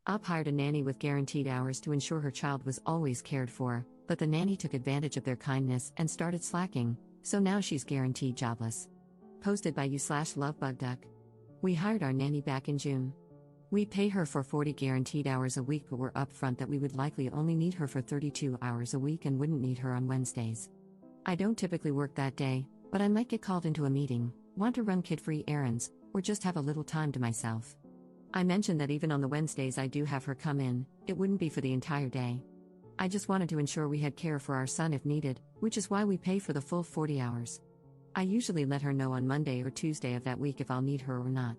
Op hired a nanny with guaranteed hours to ensure her child was always cared for, but the nanny took advantage of their kindness and started slacking, so now she's guaranteed jobless. Posted by you/lovebugduck. We hired our nanny back in June. We pay her for 40 guaranteed hours a week, but we're upfront that we would likely only need her for 32 hours a week and wouldn't need her on Wednesdays. I don't typically work that day, but I might get called into a meeting, want to run kid-free errands, or just have a little time to myself. I mentioned that even on the Wednesdays I do have her come in, it wouldn't be for the entire day. I just wanted to ensure we had care for our son if needed, which is why we pay for the full 40 hours. I usually let her know on Monday or Tuesday of that week if I'll need her or not.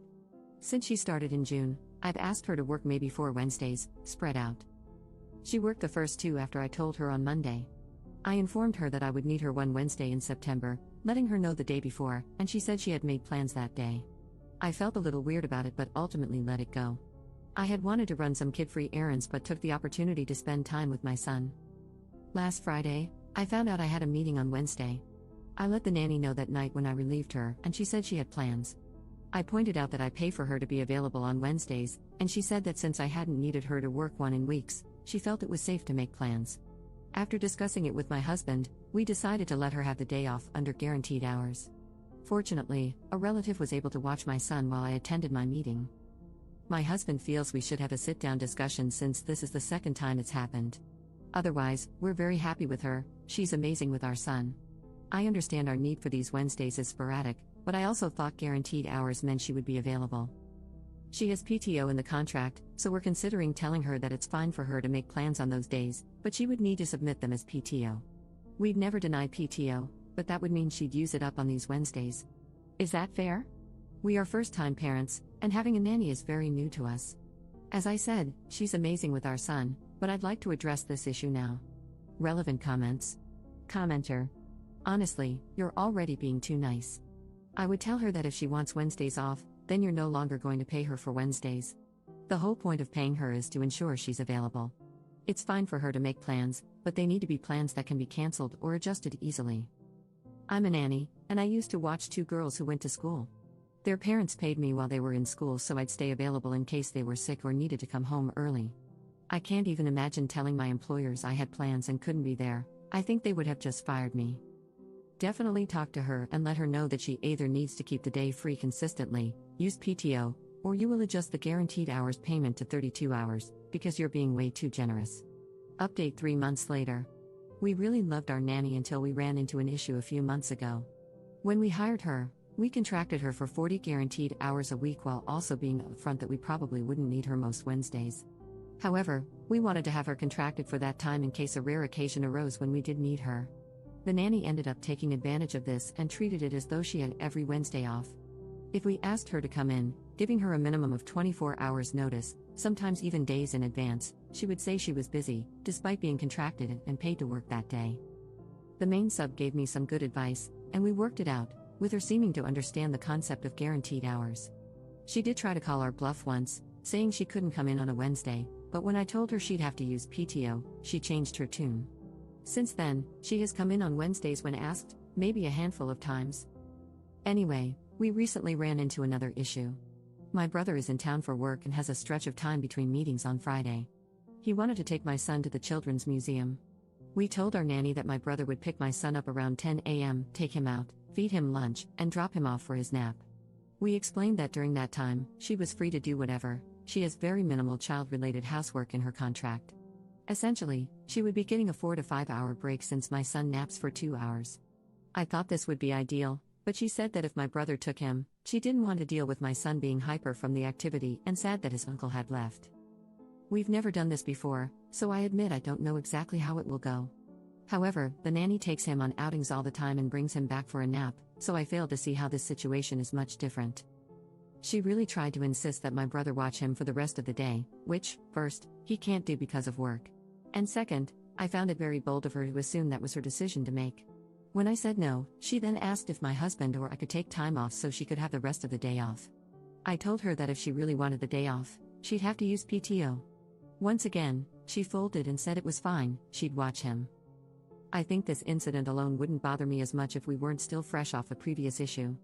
Since she started in June, I've asked her to work maybe 4 Wednesdays, spread out. She worked the first 2 after I told her on Monday. I informed her that I would need her one Wednesday in September, letting her know the day before, and she said she had made plans that day. I felt a little weird about it but ultimately let it go. I had wanted to run some kid-free errands but took the opportunity to spend time with my son. Last Friday, I found out I had a meeting on Wednesday. I let the nanny know that night when I relieved her, and she said she had plans. I pointed out that I pay for her to be available on Wednesdays, and she said that since I hadn't needed her to work one in weeks, she felt it was safe to make plans. After discussing it with my husband, we decided to let her have the day off under guaranteed hours. Fortunately, a relative was able to watch my son while I attended my meeting. My husband feels we should have a sit-down discussion since this is the second time it's happened. Otherwise, we're very happy with her, she's amazing with our son. I understand our need for these Wednesdays is sporadic, but I also thought guaranteed hours meant she would be available. She has PTO in the contract, so we're considering telling her that it's fine for her to make plans on those days, but she would need to submit them as PTO. We'd never deny PTO, but that would mean she'd use it up on these Wednesdays. Is that fair? We are first-time parents, and having a nanny is very new to us. As I said, she's amazing with our son, but I'd like to address this issue now. Relevant comments. Commenter. Honestly, you're already being too nice. I would tell her that if she wants Wednesdays off, then you're no longer going to pay her for Wednesdays. The whole point of paying her is to ensure she's available. It's fine for her to make plans, but they need to be plans that can be cancelled or adjusted easily. I'm a nanny, and I used to watch 2 girls who went to school. Their parents paid me while they were in school so I'd stay available in case they were sick or needed to come home early. I can't even imagine telling my employers I had plans and couldn't be there. I think they would have just fired me. Definitely talk to her and let her know that she either needs to keep the day free consistently, use PTO, or you will adjust the guaranteed hours payment to 32 hours, because you're being way too generous. Update 3 months later. We really loved our nanny until we ran into an issue a few months ago. When we hired her, we contracted her for 40 guaranteed hours a week while also being upfront that we probably wouldn't need her most Wednesdays. However, we wanted to have her contracted for that time in case a rare occasion arose when we did need her. The nanny ended up taking advantage of this and treated it as though she had every Wednesday off. If we asked her to come in, giving her a minimum of 24 hours notice, sometimes even days in advance, she would say she was busy, despite being contracted and paid to work that day. The main sub gave me some good advice, and we worked it out, with her seeming to understand the concept of guaranteed hours. She did try to call our bluff once, saying she couldn't come in on a Wednesday, but when I told her she'd have to use PTO, she changed her tune. Since then, she has come in on Wednesdays when asked, maybe a handful of times. Anyway, we recently ran into another issue. My brother is in town for work and has a stretch of time between meetings on Friday. He wanted to take my son to the Children's Museum. We told our nanny that my brother would pick my son up around 10 a.m., take him out, feed him lunch, and drop him off for his nap. We explained that during that time, she was free to do whatever. She has very minimal child-related housework in her contract. Essentially, she would be getting a 4 to 5 hour break since my son naps for 2 hours. I thought this would be ideal, but she said that if my brother took him, she didn't want to deal with my son being hyper from the activity and sad that his uncle had left. We've never done this before, so I admit I don't know exactly how it will go. However, the nanny takes him on outings all the time and brings him back for a nap, so I fail to see how this situation is much different. She really tried to insist that my brother watch him for the rest of the day, which, first, he can't do because of work. And second, I found it very bold of her to assume that was her decision to make. When I said no, she then asked if my husband or I could take time off so she could have the rest of the day off. I told her that if she really wanted the day off, she'd have to use PTO. Once again, she folded and said it was fine, she'd watch him. I think this incident alone wouldn't bother me as much if we weren't still fresh off a previous issue.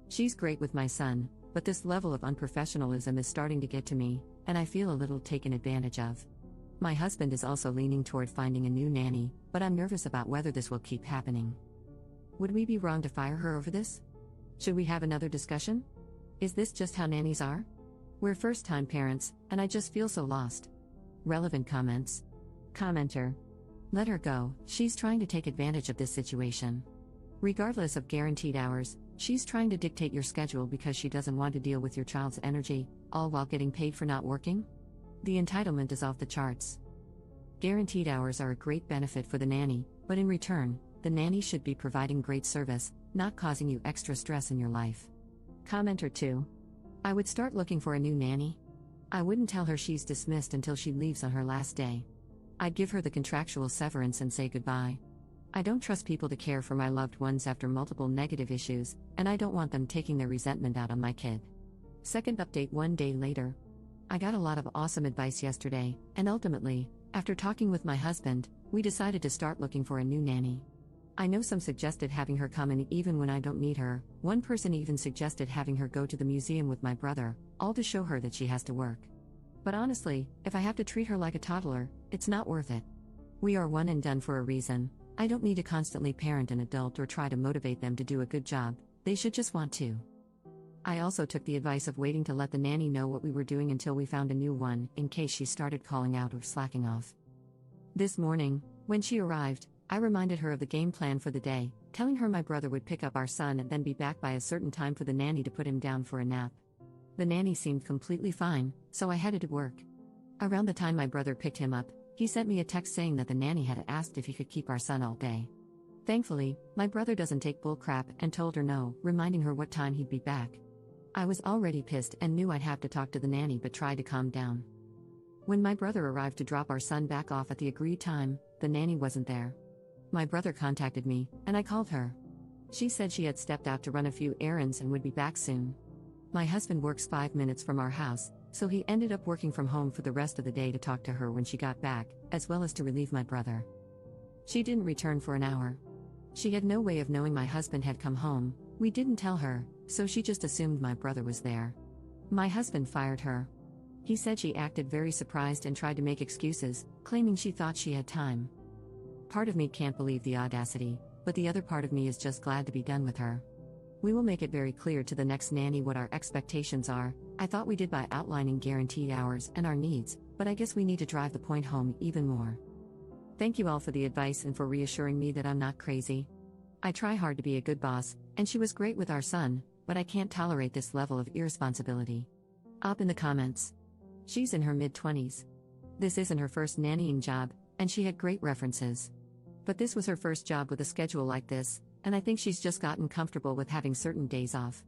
She's great with my son, but this level of unprofessionalism is starting to get to me, and I feel a little taken advantage of. My husband is also leaning toward finding a new nanny, but I'm nervous about whether this will keep happening. Would we be wrong to fire her over this? Should we have another discussion? Is this just how nannies are? We're first-time parents, and I just feel so lost. Relevant comments. Commenter. Let her go, she's trying to take advantage of this situation. Regardless of guaranteed hours, she's trying to dictate your schedule because she doesn't want to deal with your child's energy, all while getting paid for not working? The entitlement is off the charts. Guaranteed hours are a great benefit for the nanny, but in return, the nanny should be providing great service, not causing you extra stress in your life. Commenter 2. I would start looking for a new nanny. I wouldn't tell her she's dismissed until she leaves on her last day. I'd give her the contractual severance and say goodbye. I don't trust people to care for my loved ones after multiple negative issues, and I don't want them taking their resentment out on my kid. Second update 1 day later. I got a lot of awesome advice yesterday, and ultimately, after talking with my husband, we decided to start looking for a new nanny. I know some suggested having her come in even when I don't need her. One person even suggested having her go to the museum with my brother, all to show her that she has to work. But honestly, if I have to treat her like a toddler, it's not worth it. We are one and done for a reason. I don't need to constantly parent an adult or try to motivate them to do a good job, they should just want to. I also took the advice of waiting to let the nanny know what we were doing until we found a new one, in case she started calling out or slacking off. This morning, when she arrived, I reminded her of the game plan for the day, telling her my brother would pick up our son and then be back by a certain time for the nanny to put him down for a nap. The nanny seemed completely fine, so I headed to work. Around the time my brother picked him up, he sent me a text saying that the nanny had asked if he could keep our son all day. Thankfully, my brother doesn't take bull crap and told her no, reminding her what time he'd be back. I was already pissed and knew I'd have to talk to the nanny but tried to calm down. When my brother arrived to drop our son back off at the agreed time, the nanny wasn't there. My brother contacted me, and I called her. She said she had stepped out to run a few errands and would be back soon. My husband works 5 minutes from our house, so he ended up working from home for the rest of the day to talk to her when she got back, as well as to relieve my brother. She didn't return for an hour. She had no way of knowing my husband had come home. We didn't tell her, so she just assumed my brother was there. My husband fired her. He said she acted very surprised and tried to make excuses, claiming she thought she had time. Part of me can't believe the audacity, but the other part of me is just glad to be done with her. We will make it very clear to the next nanny what our expectations are. I thought we did by outlining guaranteed hours and our needs, but I guess we need to drive the point home even more. Thank you all for the advice and for reassuring me that I'm not crazy. I try hard to be a good boss, and she was great with our son, but I can't tolerate this level of irresponsibility. Up in the comments. She's in her mid-20s. This isn't her first nannying job, and she had great references. But this was her first job with a schedule like this, and I think she's just gotten comfortable with having certain days off.